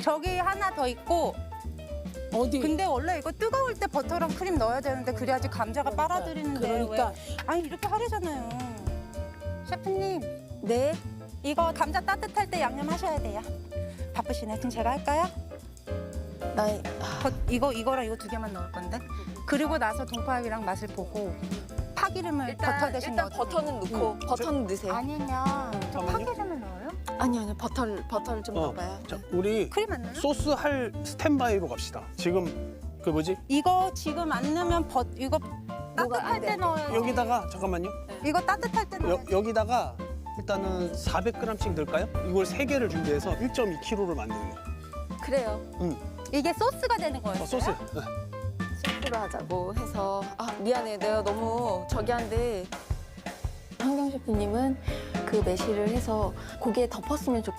저기 하나 더 있고. 어디? 근데 원래 이거 뜨거울 때 버터랑 크림 넣어야 되는데 그래야지 감자가 빨아들이는데 그러니까. 왜? 아니 이렇게 하려잖아요. 셰프님 네. 이거 감자 따뜻할 때 양념하셔야 돼요. 바쁘시네. 그럼 제가 할까요? 나 이거랑 이거 두 개만 넣을 건데. 그리고 나서 동파육이랑 맛을 보고 파기름을 버터 대신 일단 넣어도 버터는 넣고 버터는 넣으세요. 아니면 저 잠깐만요. 파기름을 넣어요? 아니요. 버터를 좀 넣어봐요. 자, 우리 크림 안 넣어요? 소스 할 스탠바이로 갑시다. 지금 그 뭐지? 이거 지금 안 넣으면 이거 뭐가 따뜻할 안 때 돼? 넣어요. 여기다가 잠깐만요. 이거 따뜻할 때 넣어요. 여기다가 일단은 400g씩 넣을까요? 이걸 3개를 준비해서 1.2kg를 만드는 거. 그래요. 이게 소스가 되는 거예요. 소스. 소스로 하자고 해서 미안해. 내가 너무 저기 한데 환경 셰프님은 그 매실을 해서 고기에 덮었으면 좋겠어요.